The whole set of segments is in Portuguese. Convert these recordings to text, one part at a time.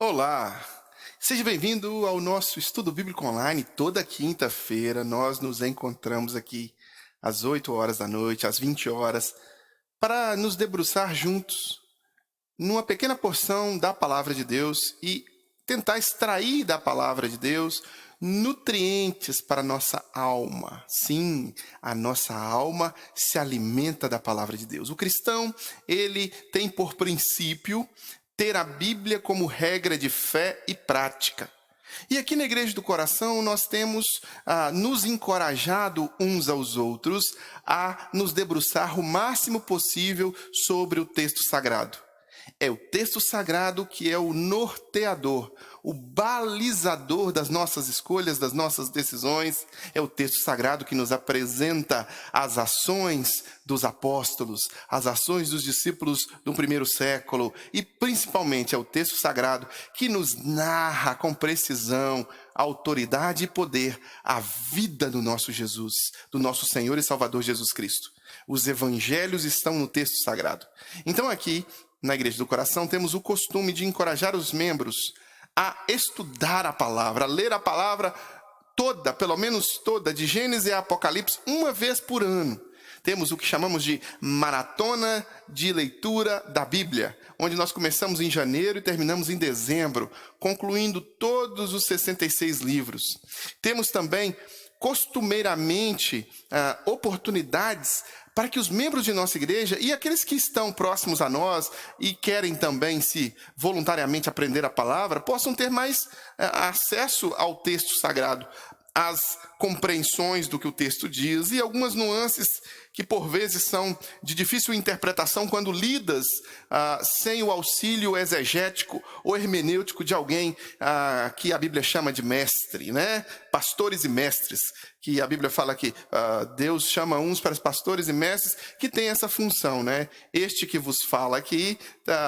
Olá, seja bem-vindo ao nosso estudo bíblico online. Toda quinta-feira nós nos encontramos aqui às 8 horas da noite, às 20 horas, para nos debruçar juntos numa pequena porção da palavra de Deus e tentar extrair da palavra de Deus nutrientes para a nossa alma. Sim, a nossa alma se alimenta da palavra de Deus. O cristão, ele tem por princípio ter a Bíblia como regra de fé e prática. E aqui na Igreja do Coração nós temos nos encorajado uns aos outros a nos debruçar o máximo possível sobre o texto sagrado. É o texto sagrado que é o norteador, o balizador das nossas escolhas, das nossas decisões. É o texto sagrado que nos apresenta as ações dos apóstolos, as ações dos discípulos do primeiro século. E principalmente é o texto sagrado que nos narra com precisão, autoridade e poder a vida do nosso Jesus, do nosso Senhor e Salvador Jesus Cristo. Os evangelhos estão no texto sagrado. Então aqui, na Igreja do Coração, temos o costume de encorajar os membros a estudar a palavra, a ler a palavra toda, pelo menos toda, de Gênesis a Apocalipse, uma vez por ano. Temos o que chamamos de maratona de leitura da Bíblia, onde nós começamos em janeiro e terminamos em dezembro, concluindo todos os 66 livros. Temos também, costumeiramente, oportunidades para que os membros de nossa igreja e aqueles que estão próximos a nós e querem também se voluntariamente aprender a palavra, possam ter mais acesso ao texto sagrado, às compreensões do que o texto diz e algumas nuances que por vezes são de difícil interpretação quando lidas sem o auxílio exegético ou hermenêutico de alguém que a Bíblia chama de mestre, né? Pastores e mestres, que a Bíblia fala que Deus chama uns para pastores e mestres que têm essa função, né? Este que vos fala aqui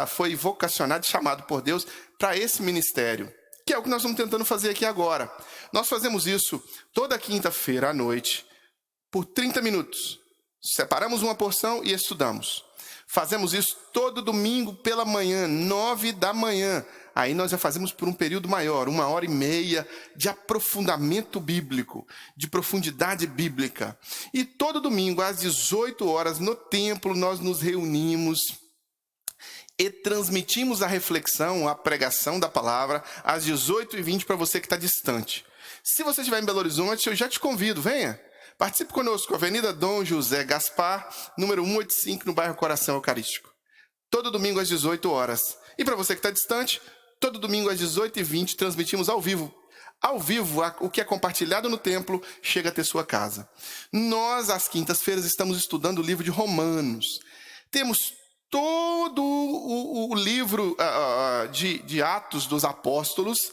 foi vocacionado, chamado por Deus para esse ministério, que é o que nós estamos tentando fazer aqui agora. Nós fazemos isso toda quinta-feira à noite, por 30 minutos. Separamos uma porção e estudamos. Fazemos isso todo domingo pela manhã, 9 da manhã. Aí nós já fazemos por um período maior, 1h30 de aprofundamento bíblico, de profundidade bíblica. E todo domingo, às 18 horas, no templo, nós nos reunimos e transmitimos a reflexão, a pregação da palavra, às 18h20 para você que está distante. Se você estiver em Belo Horizonte, eu já te convido, venha. Participe conosco, Avenida Dom José Gaspar, número 185, no bairro Coração Eucarístico. Todo domingo às 18 horas. E para você que está distante, todo domingo às 18h20, transmitimos ao vivo. Ao vivo, o que é compartilhado no templo chega até sua casa. Nós, às quintas-feiras, estamos estudando o livro de Romanos. Temos todo o livro de Atos dos Apóstolos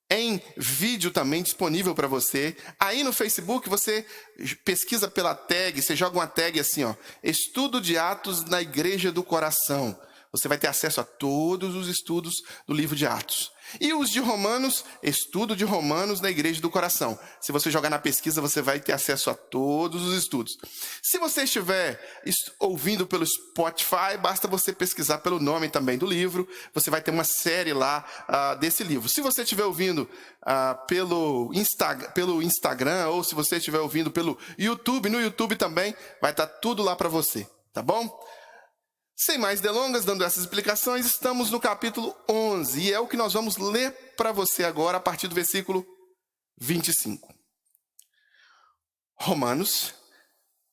em vídeo também disponível para você. Aí no Facebook você pesquisa pela tag, você joga uma tag assim, Estudo de Atos na Igreja do Coração. Você vai ter acesso a todos os estudos do livro de Atos. E os de Romanos, estudo de Romanos na Igreja do Coração. Se você jogar na pesquisa, você vai ter acesso a todos os estudos. Se você estiver ouvindo pelo Spotify, basta você pesquisar pelo nome também do livro. Você vai ter uma série lá desse livro. Se você estiver ouvindo pelo Instagram ou se você estiver ouvindo pelo YouTube, no YouTube também, vai estar tudo lá para você, tá bom? Sem mais delongas, dando essas explicações, estamos no capítulo 11, e é o que nós vamos ler para você agora, a partir do versículo 25. Romanos,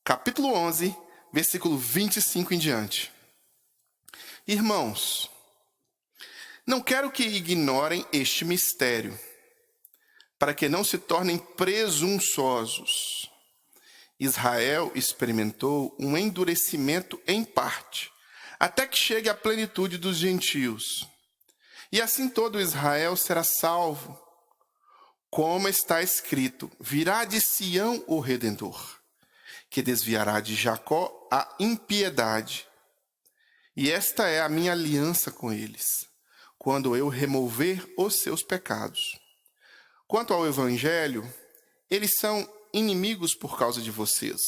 capítulo 11, versículo 25 em diante. Irmãos, não quero que ignorem este mistério, para que não se tornem presunçosos. Israel experimentou um endurecimento em parte, até que chegue à plenitude dos gentios. E assim todo Israel será salvo. Como está escrito, virá de Sião o Redentor, que desviará de Jacó a impiedade. E esta é a minha aliança com eles, quando eu remover os seus pecados. Quanto ao Evangelho, eles são inimigos por causa de vocês.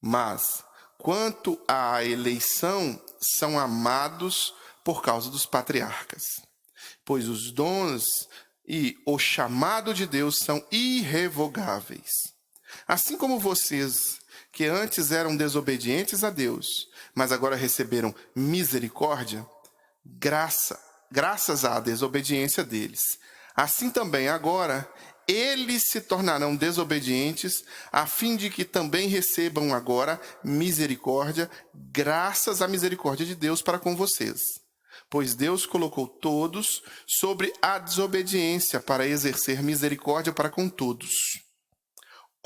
Mas quanto à eleição, são amados por causa dos patriarcas. pois os dons e o chamado de Deus são irrevogáveis. Assim como vocês, que antes eram desobedientes a Deus, mas agora receberam misericórdia, graças à desobediência deles. Assim também agora, eles se tornarão desobedientes, a fim de que também recebam agora misericórdia, graças à misericórdia de Deus para com vocês. Pois Deus colocou todos sobre a desobediência para exercer misericórdia para com todos.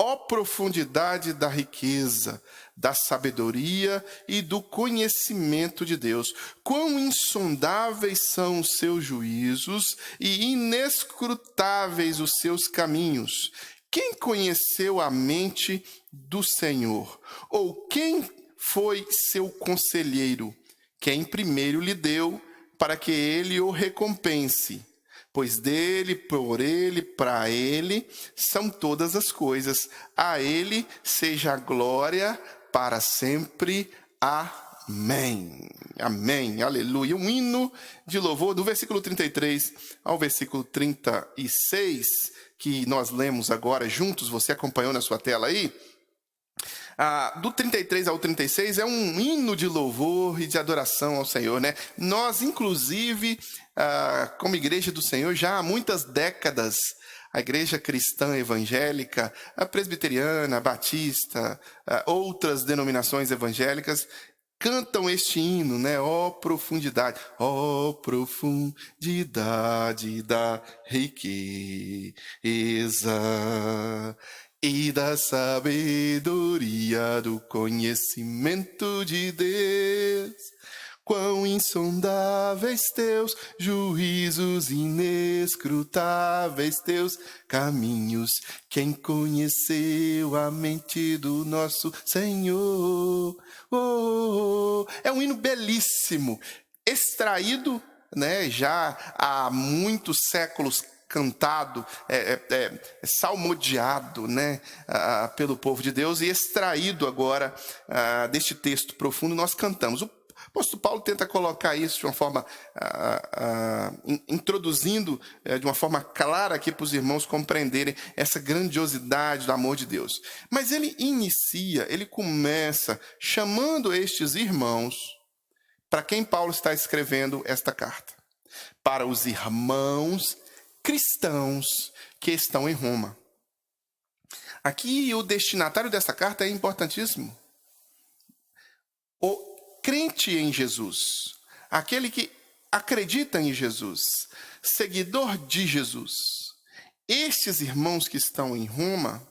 Ó profundidade da riqueza, da sabedoria e do conhecimento de Deus! Quão insondáveis são os seus juízos e inescrutáveis os seus caminhos! Quem conheceu a mente do Senhor? Ou quem foi seu conselheiro? Quem primeiro lhe deu para que ele o recompense? Pois dele, por ele, para ele, são todas as coisas. A ele seja a glória para sempre. Amém. Amém. Aleluia. Um hino de louvor do versículo 33 ao versículo 36, que nós lemos agora juntos, você acompanhou na sua tela aí. Do 33 ao 36 é um hino de louvor e de adoração ao Senhor, né? Nós, inclusive, como Igreja do Senhor, já há muitas décadas, a Igreja Cristã Evangélica, a Presbiteriana, a Batista, outras denominações evangélicas, cantam este hino, né? Ó profundidade da riqueza e da sabedoria do conhecimento de Deus. Quão insondáveis teus juízos, inescrutáveis teus caminhos. Quem conheceu a mente do nosso Senhor? É um hino belíssimo, extraído, né, já há muitos séculos, cantado, salmodiado, né, pelo povo de Deus, e extraído agora deste texto profundo, nós cantamos. O apóstolo Paulo tenta colocar isso de uma forma, introduzindo de uma forma clara aqui para os irmãos compreenderem essa grandiosidade do amor de Deus. Mas ele começa chamando estes irmãos, para quem Paulo está escrevendo esta carta, para os irmãos cristãos que estão em Roma. Aqui o destinatário dessa carta é importantíssimo. O crente em Jesus, aquele que acredita em Jesus, seguidor de Jesus. Estes irmãos que estão em Roma,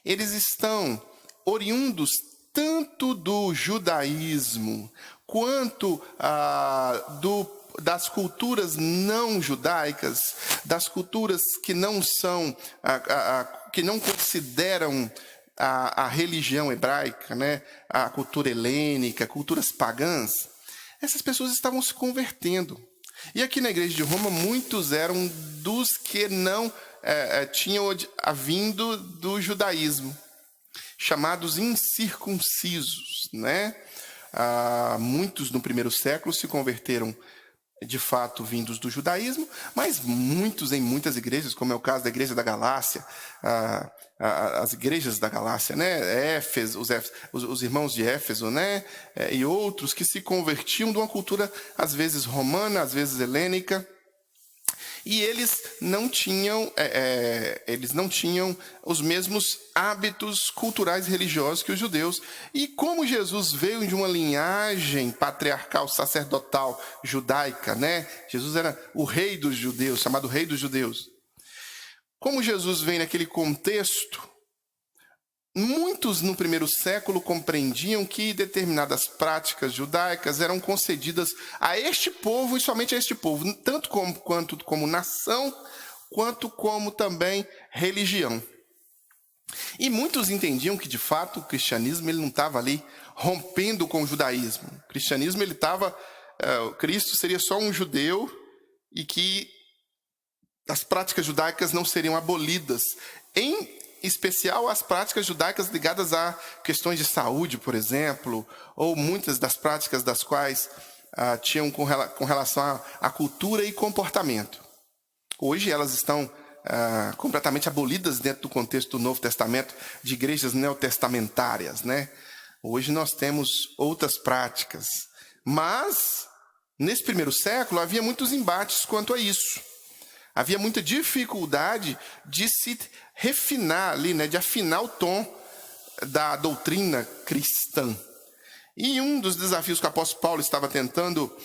eles estão oriundos tanto do judaísmo quanto das culturas não judaicas, das culturas que não são, que não consideram a religião hebraica, né? A cultura helênica, culturas pagãs. Essas pessoas estavam se convertendo. E aqui na igreja de Roma, muitos eram dos que não tinham vindo do judaísmo, chamados incircuncisos, né? Muitos no primeiro século se converteram de fato vindos do judaísmo, mas muitos em muitas igrejas, como é o caso da igreja da Galácia, as igrejas da Galácia, né? Éfeso, os irmãos de Éfeso, né? E outros que se convertiam de uma cultura às vezes romana, às vezes helênica, e eles não tinham os mesmos hábitos culturais e religiosos que os judeus. E como Jesus veio de uma linhagem patriarcal, sacerdotal, judaica, né? Jesus era o rei dos judeus, chamado rei dos judeus. Como Jesus vem naquele contexto, muitos no primeiro século compreendiam que determinadas práticas judaicas eram concedidas a este povo e somente a este povo, tanto como nação, quanto como também religião. E muitos entendiam que, de fato, o cristianismo ele não estava ali rompendo com o judaísmo. O cristianismo Cristo seria só um judeu e que as práticas judaicas não seriam abolidas, em especial as práticas judaicas ligadas a questões de saúde, por exemplo, ou muitas das práticas das quais tinham com relação à cultura e comportamento. Hoje elas estão completamente abolidas dentro do contexto do Novo Testamento, de igrejas neotestamentárias, né? Hoje nós temos outras práticas. Mas, nesse primeiro século, havia muitos embates quanto a isso. Havia muita dificuldade de se refinar ali, né? De afinar o tom da doutrina cristã. E um dos desafios que o apóstolo Paulo estava tentando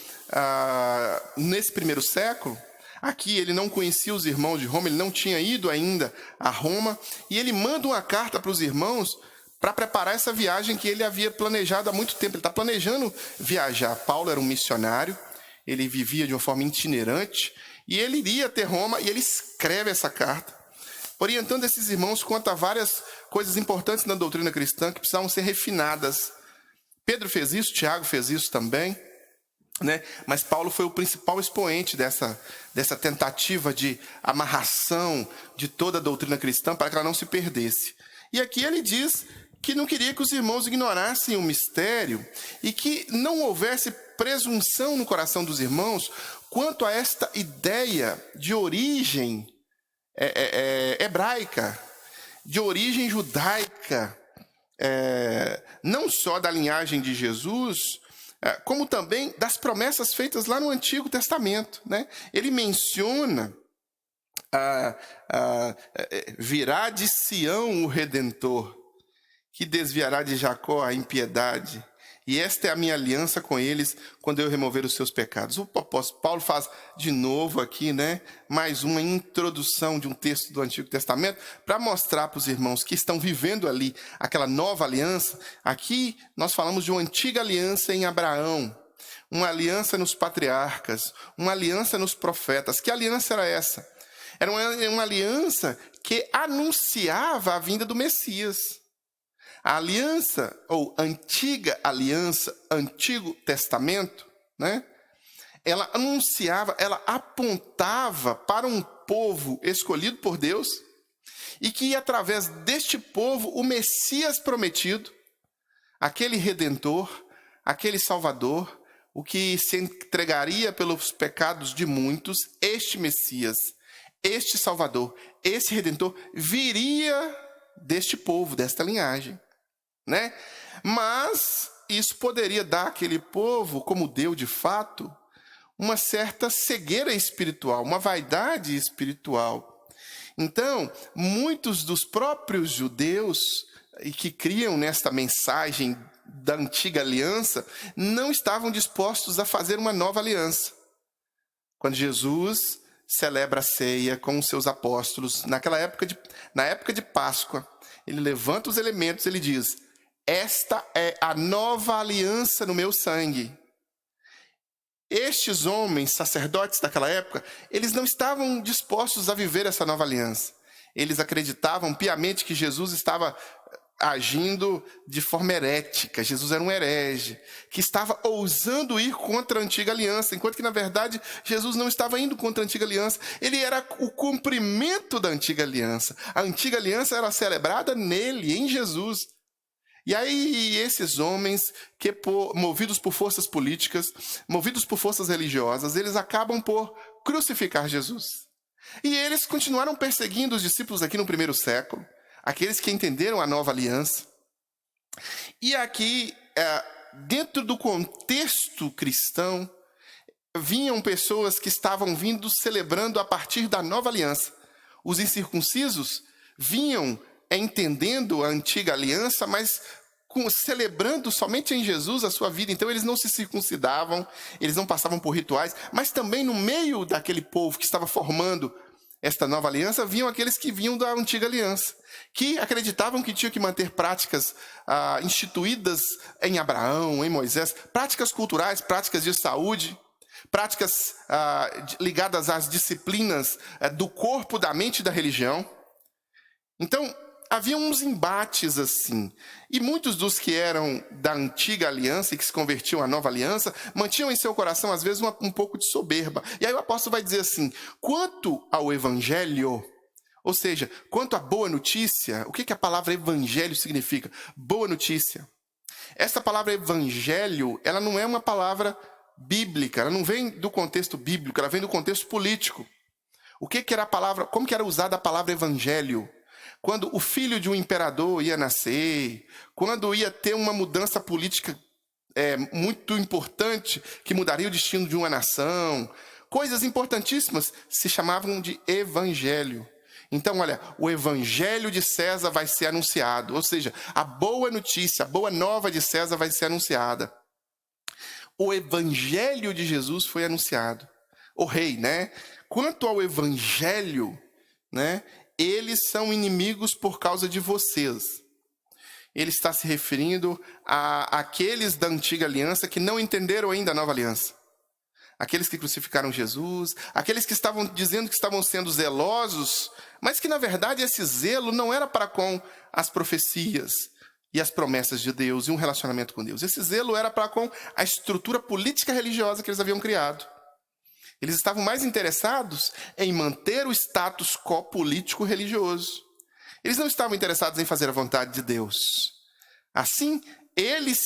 nesse primeiro século, aqui ele não conhecia os irmãos de Roma, ele não tinha ido ainda a Roma, e ele manda uma carta para os irmãos para preparar essa viagem que ele havia planejado há muito tempo. Ele está planejando viajar. Paulo era um missionário, ele vivia de uma forma itinerante, e ele iria até Roma, e ele escreve essa carta, orientando esses irmãos quanto a várias coisas importantes na doutrina cristã que precisavam ser refinadas. Pedro fez isso, Tiago fez isso também, né? Mas Paulo foi o principal expoente dessa tentativa de amarração de toda a doutrina cristã para que ela não se perdesse. E aqui ele diz que não queria que os irmãos ignorassem o mistério e que não houvesse presunção no coração dos irmãos quanto a esta ideia de origem hebraica, de origem judaica, não só da linhagem de Jesus, como também das promessas feitas lá no Antigo Testamento, né? Ele menciona virá de Sião o Redentor, que desviará de Jacó a impiedade, e esta é a minha aliança com eles quando eu remover os seus pecados. O apóstolo Paulo faz de novo aqui, né, mais uma introdução de um texto do Antigo Testamento para mostrar para os irmãos que estão vivendo ali aquela nova aliança. Aqui nós falamos de uma antiga aliança em Abraão, uma aliança nos patriarcas, uma aliança nos profetas. Que aliança era essa? Era uma aliança que anunciava a vinda do Messias. A aliança, ou antiga aliança, Antigo Testamento, né? Ela anunciava, ela apontava para um povo escolhido por Deus e que, através deste povo, o Messias prometido, aquele Redentor, aquele Salvador, o que se entregaria pelos pecados de muitos, este Messias, este Salvador, esse Redentor, viria deste povo, desta linhagem, né? Mas isso poderia dar àquele povo, como deu de fato, uma certa cegueira espiritual, uma vaidade espiritual. Então, muitos dos próprios judeus e que criam nesta mensagem da antiga aliança não estavam dispostos a fazer uma nova aliança. Quando Jesus celebra a ceia com os seus apóstolos, na época de Páscoa, ele levanta os elementos, ele diz: esta é a nova aliança no meu sangue. Estes homens, sacerdotes daquela época, eles não estavam dispostos a viver essa nova aliança. Eles acreditavam piamente que Jesus estava agindo de forma herética. Jesus era um herege, que estava ousando ir contra a antiga aliança, enquanto que, na verdade, Jesus não estava indo contra a antiga aliança. Ele era o cumprimento da antiga aliança. A antiga aliança era celebrada nele, em Jesus. E aí esses homens, que movidos por forças políticas, movidos por forças religiosas, eles acabam por crucificar Jesus. E eles continuaram perseguindo os discípulos aqui no primeiro século, aqueles que entenderam a nova aliança. E aqui, dentro do contexto cristão, vinham pessoas que estavam vindo celebrando a partir da nova aliança. Os incircuncisos vinham entendendo a antiga aliança, mas celebrando somente em Jesus a sua vida. Então eles não se circuncidavam, eles não passavam por rituais, mas também no meio daquele povo que estava formando esta nova aliança, vinham aqueles que vinham da antiga aliança, que acreditavam que tinham que manter práticas instituídas em Abraão, em Moisés, práticas culturais, práticas de saúde, práticas ligadas às disciplinas do corpo, da mente e da religião. Então, havia uns embates assim, e muitos dos que eram da antiga aliança e que se convertiam à nova aliança, mantinham em seu coração, às vezes, um pouco de soberba. E aí o apóstolo vai dizer assim: quanto ao evangelho, ou seja, quanto à boa notícia, o que a palavra evangelho significa? Boa notícia. Essa palavra evangelho, ela não é uma palavra bíblica, ela não vem do contexto bíblico, ela vem do contexto político. O que era a palavra, como que era usada a palavra evangelho? Quando o filho de um imperador ia nascer, quando ia ter uma mudança política muito importante, que mudaria o destino de uma nação, coisas importantíssimas se chamavam de evangelho. Então, olha, o evangelho de César vai ser anunciado, ou seja, a boa notícia, a boa nova de César vai ser anunciada. O evangelho de Jesus foi anunciado. O rei, né? Quanto ao evangelho, né? Eles são inimigos por causa de vocês. Ele está se referindo àqueles da antiga aliança que não entenderam ainda a nova aliança. Aqueles que crucificaram Jesus, aqueles que estavam dizendo que estavam sendo zelosos, mas que na verdade esse zelo não era para com as profecias e as promessas de Deus e um relacionamento com Deus. Esse zelo era para com a estrutura política religiosa que eles haviam criado. Eles estavam mais interessados em manter o status quo político religioso. Eles não estavam interessados em fazer a vontade de Deus. Assim, eles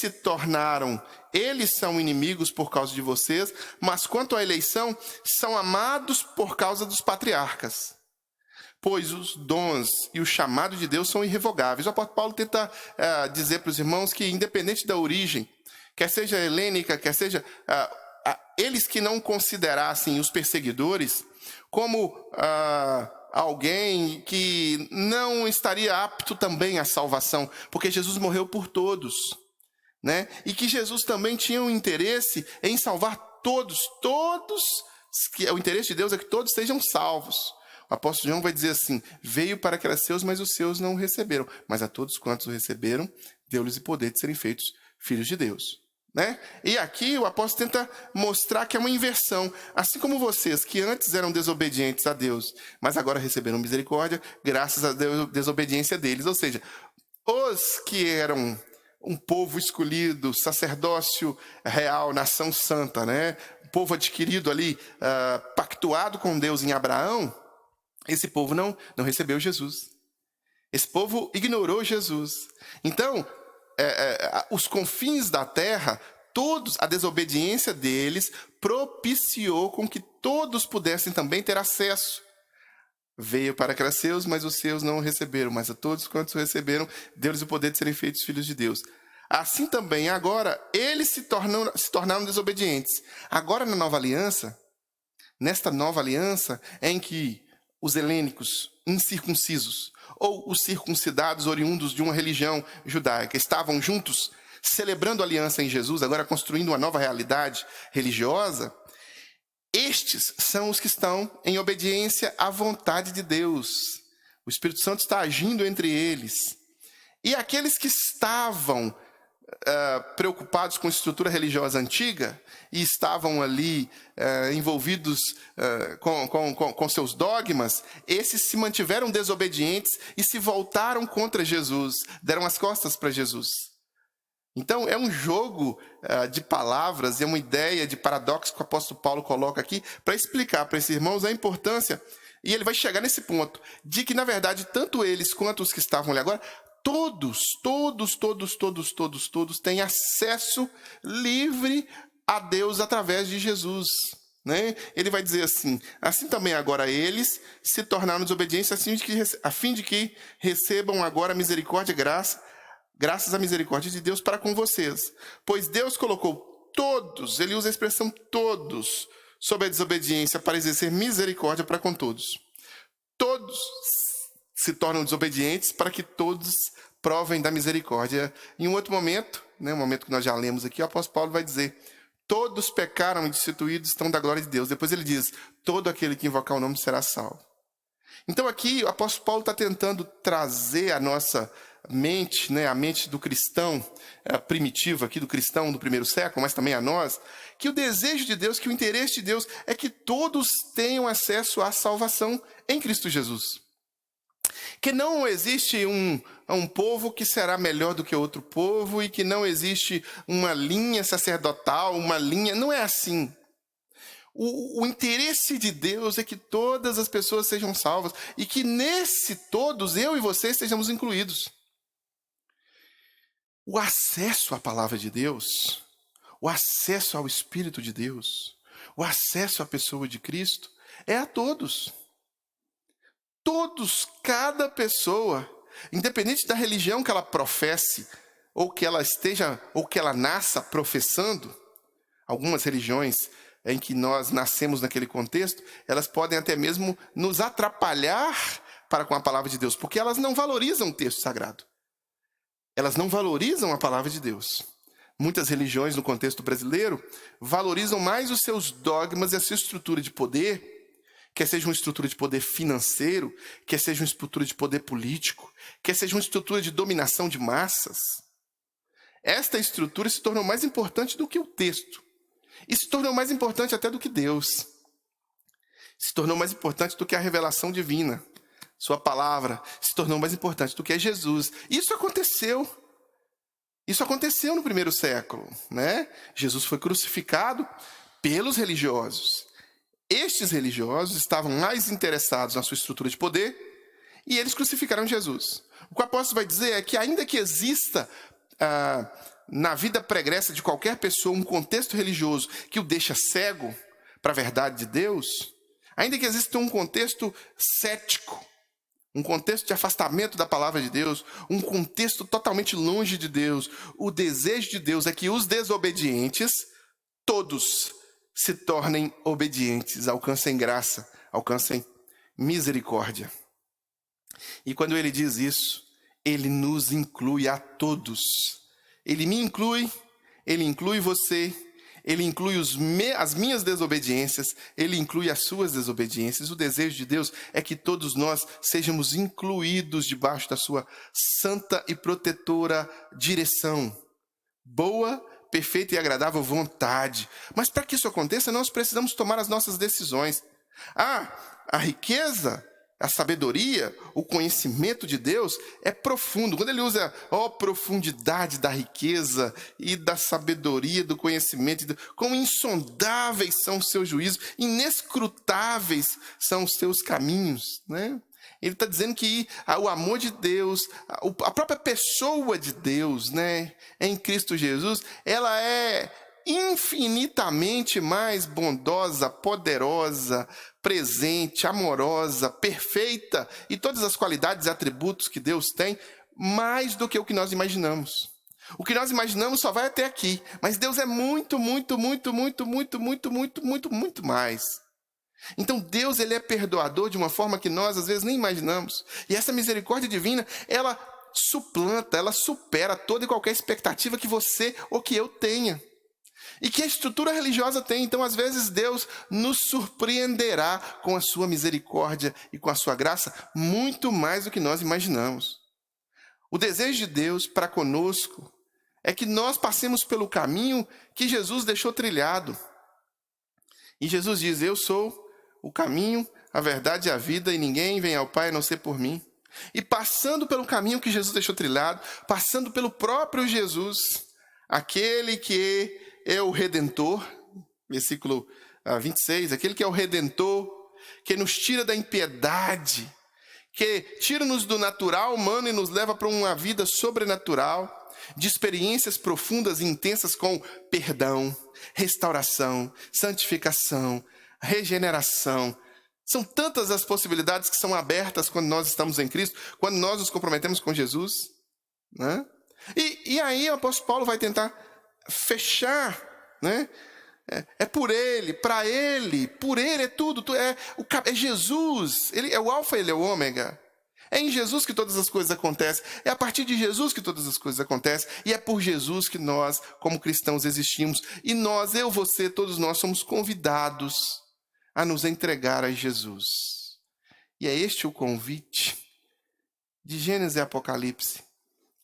são inimigos por causa de vocês, mas quanto à eleição, são amados por causa dos patriarcas. Pois os dons e o chamado de Deus são irrevogáveis. O apóstolo Paulo tenta dizer para os irmãos que, independente da origem, quer seja helênica, quer seja eles que não considerassem os perseguidores como alguém que não estaria apto também à salvação, porque Jesus morreu por todos, né? E que Jesus também tinha um interesse em salvar todos, que o interesse de Deus é que todos sejam salvos. O apóstolo João vai dizer assim: veio para que era seus, mas os seus não o receberam. Mas a todos quantos o receberam, deu-lhes o poder de serem feitos filhos de Deus. Né? E aqui o apóstolo tenta mostrar que é uma inversão. Assim como vocês, que antes eram desobedientes a Deus, mas agora receberam misericórdia, graças à desobediência deles. Ou seja, os que eram um povo escolhido, sacerdócio real, nação santa, né? Povo adquirido ali, pactuado com Deus em Abraão, esse povo não recebeu Jesus. Esse povo ignorou Jesus. Então, os confins da terra, todos, a desobediência deles propiciou com que todos pudessem também ter acesso. Veio para que era seus, mas os seus não o receberam. Mas a todos quantos o receberam, deu-lhes o poder de serem feitos filhos de Deus. Assim também, agora, eles se tornaram desobedientes. Agora, nesta nova aliança, em que os helênicos incircuncisos ou os circuncidados oriundos de uma religião judaica estavam juntos, celebrando a aliança em Jesus, agora construindo uma nova realidade religiosa, estes são os que estão em obediência à vontade de Deus. O Espírito Santo está agindo entre eles. E aqueles que estavam preocupados com a estrutura religiosa antiga e estavam ali envolvidos com seus dogmas, esses se mantiveram desobedientes e se voltaram contra Jesus, deram as costas para Jesus. Então é um jogo de palavras, é uma ideia de paradoxo que o apóstolo Paulo coloca aqui para explicar para esses irmãos a importância, e ele vai chegar nesse ponto, de que na verdade tanto eles quanto os que estavam ali agora, todos têm acesso livre a Deus através de Jesus, né? Ele vai dizer assim também agora eles se tornaram desobedientes a fim de que recebam agora misericórdia e graças à misericórdia de Deus para com vocês. Pois Deus colocou todos, ele usa a expressão todos, sob a desobediência para exercer misericórdia para com todos. Todos se tornam desobedientes para que todos provem da misericórdia. Em um outro momento, um momento que nós já lemos aqui, o apóstolo Paulo vai dizer: todos pecaram e destituídos estão da glória de Deus. Depois ele diz: todo aquele que invocar o nome será salvo. Então aqui o apóstolo Paulo está tentando trazer a nossa mente, a mente do cristão primitivo aqui, do cristão do primeiro século, mas também a nós, que o desejo de Deus, que o interesse de Deus é que todos tenham acesso à salvação em Cristo Jesus. Que não existe um povo que será melhor do que outro povo e que não existe uma linha sacerdotal, não é assim. O interesse de Deus é que todas as pessoas sejam salvas e que nesse todos, eu e você, estejamos incluídos. O acesso à palavra de Deus, o acesso ao Espírito de Deus, o acesso à pessoa de Cristo é a todos. Todos, cada pessoa, independente da religião que ela professe, ou que ela esteja, ou que ela nasça professando, algumas religiões em que nós nascemos naquele contexto, elas podem até mesmo nos atrapalhar para com a palavra de Deus, porque elas não valorizam o texto sagrado. Elas não valorizam a palavra de Deus. Muitas religiões no contexto brasileiro valorizam mais os seus dogmas e a sua estrutura de poder, quer seja uma estrutura de poder financeiro, quer seja uma estrutura de poder político, quer seja uma estrutura de dominação de massas. Esta estrutura se tornou mais importante do que o texto. E se tornou mais importante até do que Deus. Se tornou mais importante do que a revelação divina. Sua palavra se tornou mais importante do que Jesus. Isso aconteceu. Isso aconteceu no primeiro século, né? Jesus foi crucificado pelos religiosos. Estes religiosos estavam mais interessados na sua estrutura de poder e eles crucificaram Jesus. O que o apóstolo vai dizer é que ainda que exista na vida pregressa de qualquer pessoa um contexto religioso que o deixa cego para a verdade de Deus, ainda que exista um contexto cético, um contexto de afastamento da palavra de Deus, um contexto totalmente longe de Deus, o desejo de Deus é que os desobedientes, todos, se tornem obedientes, alcancem graça, alcancem misericórdia. E quando ele diz isso, ele nos inclui a todos. Ele me inclui, ele inclui você, ele inclui as minhas desobediências, ele inclui as suas desobediências. O desejo de Deus é que todos nós sejamos incluídos debaixo da sua santa e protetora direção. Boa, perfeita e agradável vontade. Mas para que isso aconteça, nós precisamos tomar as nossas decisões. A riqueza, a sabedoria, o conhecimento de Deus é profundo. Quando ele usa profundidade da riqueza e da sabedoria, do conhecimento de Deus, quão insondáveis são os seus juízos, inescrutáveis são os seus caminhos, né? Ele está dizendo que o amor de Deus, a própria pessoa de Deus, né, em Cristo Jesus, ela é infinitamente mais bondosa, poderosa, presente, amorosa, perfeita, e todas as qualidades e atributos que Deus tem, mais do que o que nós imaginamos. O que nós imaginamos só vai até aqui, mas Deus é muito, muito, muito, muito, muito, muito, muito, muito, muito mais. Então Deus, ele é perdoador de uma forma que nós às vezes nem imaginamos. E essa misericórdia divina, ela suplanta, ela supera toda e qualquer expectativa que você ou que eu tenha. E que a estrutura religiosa tem. Então às vezes Deus nos surpreenderá com a sua misericórdia e com a sua graça muito mais do que nós imaginamos. O desejo de Deus para conosco é que nós passemos pelo caminho que Jesus deixou trilhado. E Jesus diz: eu sou o caminho, a verdade e a vida, e ninguém vem ao Pai a não ser por mim. E passando pelo caminho que Jesus deixou trilhado, passando pelo próprio Jesus, aquele que é o Redentor, versículo 26, aquele que é o Redentor, que nos tira da impiedade, que tira-nos do natural humano e nos leva para uma vida sobrenatural, de experiências profundas e intensas com perdão, restauração, santificação, regeneração. São tantas as possibilidades que são abertas quando nós estamos em Cristo, quando nós nos comprometemos com Jesus, né? E aí o apóstolo Paulo vai tentar fechar, né? É por ele, para ele, por ele é tudo, é Jesus, ele é o alfa, ele é o ômega. É em Jesus que todas as coisas acontecem, é a partir de Jesus que todas as coisas acontecem, e é por Jesus que nós, como cristãos, existimos. E nós, eu, você, todos nós somos convidados a nos entregar a Jesus. E é este o convite de Gênesis e Apocalipse.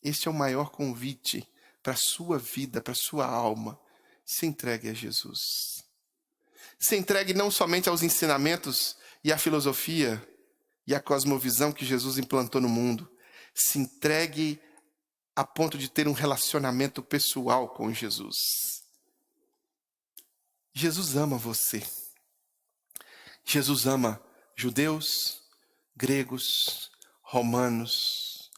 Este é o maior convite para a sua vida, para a sua alma. Se entregue a Jesus. Se entregue não somente aos ensinamentos e à filosofia e à cosmovisão que Jesus implantou no mundo. Se entregue a ponto de ter um relacionamento pessoal com Jesus. Jesus ama você. Jesus ama judeus, gregos, romanos.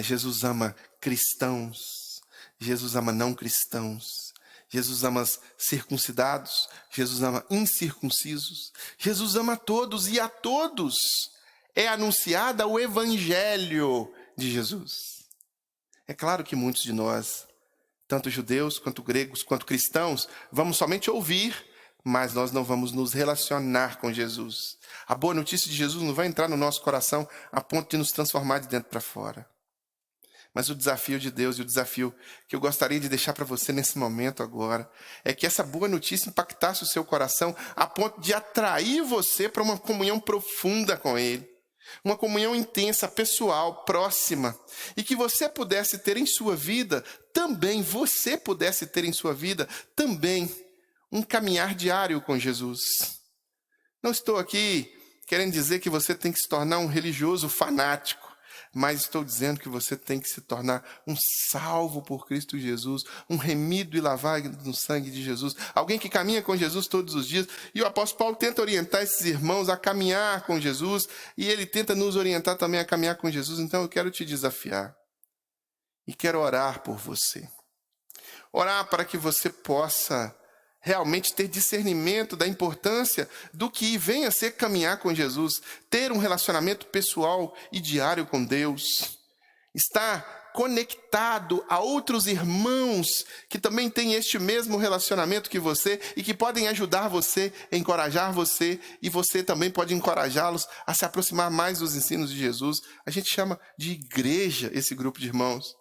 Jesus ama cristãos. Jesus ama não cristãos. Jesus ama circuncidados, Jesus ama incircuncisos, Jesus ama todos e a todos é anunciada o evangelho de Jesus. É claro que muitos de nós, tanto judeus, quanto gregos, quanto cristãos, vamos somente ouvir, mas nós não vamos nos relacionar com Jesus. A boa notícia de Jesus não vai entrar no nosso coração a ponto de nos transformar de dentro para fora. Mas o desafio de Deus e o desafio que eu gostaria de deixar para você nesse momento agora é que essa boa notícia impactasse o seu coração a ponto de atrair você para uma comunhão profunda com Ele. Uma comunhão intensa, pessoal, próxima. E que você pudesse ter em sua vida também, um caminhar diário com Jesus. Não estou aqui querendo dizer que você tem que se tornar um religioso fanático, mas estou dizendo que você tem que se tornar um salvo por Cristo Jesus, um remido e lavado no sangue de Jesus, alguém que caminha com Jesus todos os dias. E o apóstolo Paulo tenta orientar esses irmãos a caminhar com Jesus, e ele tenta nos orientar também a caminhar com Jesus. Então eu quero te desafiar e quero orar por você. Orar para que você possa realmente ter discernimento da importância do que vem a ser caminhar com Jesus, ter um relacionamento pessoal e diário com Deus, estar conectado a outros irmãos que também têm este mesmo relacionamento que você e que podem ajudar você, encorajar você, e você também pode encorajá-los a se aproximar mais dos ensinos de Jesus. A gente chama de igreja esse grupo de irmãos.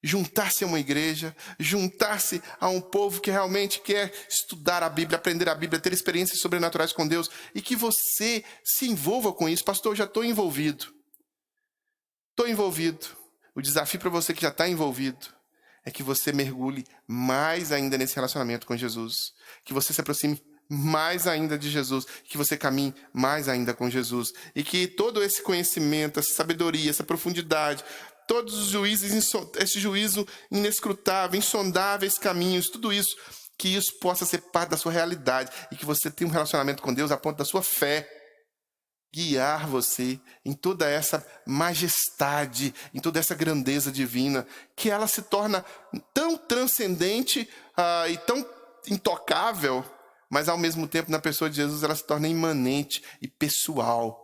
Juntar-se a uma igreja, juntar-se a um povo que realmente quer estudar a Bíblia, aprender a Bíblia, ter experiências sobrenaturais com Deus, e que você se envolva com isso. Pastor, eu já estou envolvido. O desafio para você que já está envolvido é que você mergulhe mais ainda nesse relacionamento com Jesus, que você se aproxime mais ainda de Jesus, que você caminhe mais ainda com Jesus, e que todo esse conhecimento, essa sabedoria, essa profundidade, todos os juízos, esse juízo inescrutável, insondáveis caminhos, tudo isso, que isso possa ser parte da sua realidade e que você tenha um relacionamento com Deus a ponto da sua fé guiar você em toda essa majestade, em toda essa grandeza divina, que ela se torna tão transcendente e tão intocável, mas ao mesmo tempo na pessoa de Jesus ela se torna imanente e pessoal.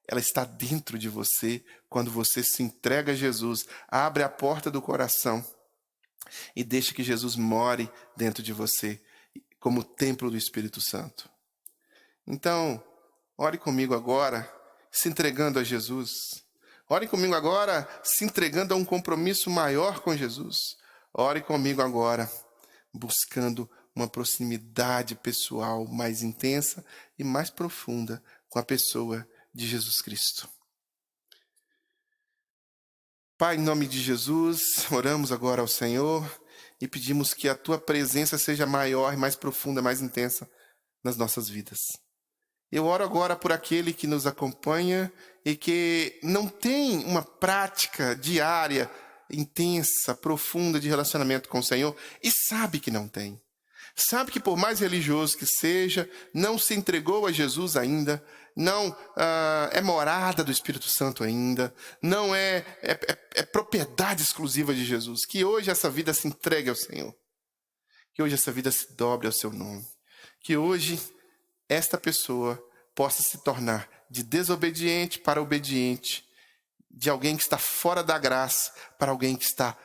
Ela está dentro de você quando você se entrega a Jesus, abre a porta do coração e deixa que Jesus more dentro de você como templo do Espírito Santo. Então, ore comigo agora, se entregando a Jesus. Ore comigo agora, se entregando a um compromisso maior com Jesus. Ore comigo agora, buscando uma proximidade pessoal mais intensa e mais profunda com a pessoa de Jesus Cristo. Pai, em nome de Jesus, oramos agora ao Senhor e pedimos que a Tua presença seja maior, mais profunda, mais intensa nas nossas vidas. Eu oro agora por aquele que nos acompanha e que não tem uma prática diária, intensa, profunda de relacionamento com o Senhor e sabe que não tem. Sabe que por mais religioso que seja, não se entregou a Jesus ainda, não é morada do Espírito Santo ainda, não é propriedade exclusiva de Jesus. Que hoje essa vida se entregue ao Senhor, que hoje essa vida se dobre ao seu nome, que hoje esta pessoa possa se tornar de desobediente para obediente, de alguém que está fora da graça para alguém que está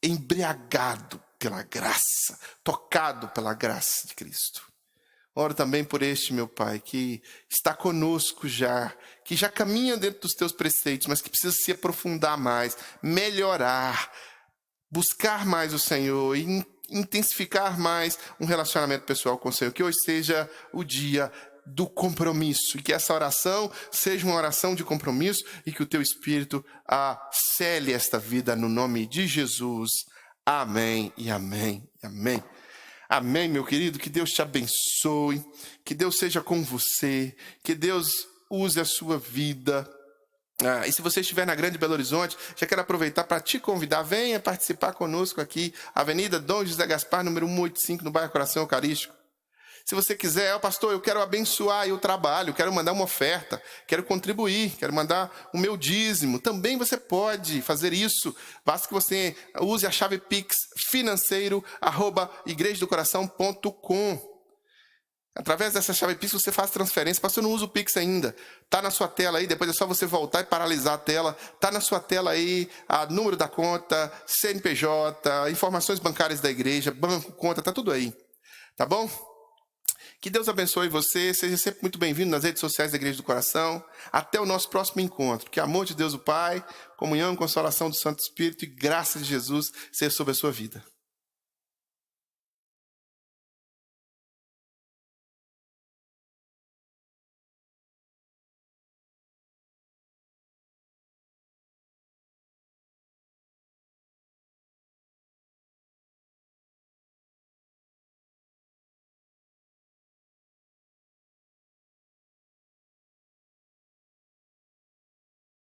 embriagado pela graça, tocado pela graça de Cristo. Oro também por este, meu Pai, que está conosco já, que já caminha dentro dos teus preceitos, mas que precisa se aprofundar mais, melhorar, buscar mais o Senhor e intensificar mais um relacionamento pessoal com o Senhor. Que hoje seja o dia do compromisso e que essa oração seja uma oração de compromisso e que o teu Espírito cele esta vida no nome de Jesus. Amém e amém, amém. Amém, meu querido, que Deus te abençoe, que Deus seja com você, que Deus use a sua vida. E se você estiver na Grande Belo Horizonte, já quero aproveitar para te convidar, venha participar conosco aqui, Avenida Dom José Gaspar, número 185, no bairro Coração Eucarístico. Se você quiser, pastor, eu quero abençoar o trabalho, quero mandar uma oferta, quero contribuir, quero mandar o meu dízimo. Também você pode fazer isso. Basta que você use a chave Pix financeiro@igrejadocoração.com. Através dessa chave Pix você faz transferência. Pastor, eu não uso o Pix ainda. Está na sua tela aí, depois é só você voltar e paralisar a tela. Está na sua tela aí o número da conta, CNPJ, informações bancárias da igreja, banco, conta, está tudo aí. Tá bom? Que Deus abençoe você, seja sempre muito bem-vindo nas redes sociais da Igreja do Coração. Até o nosso próximo encontro. Que amor de Deus o Pai, comunhão e consolação do Santo Espírito e graça de Jesus seja sobre a sua vida.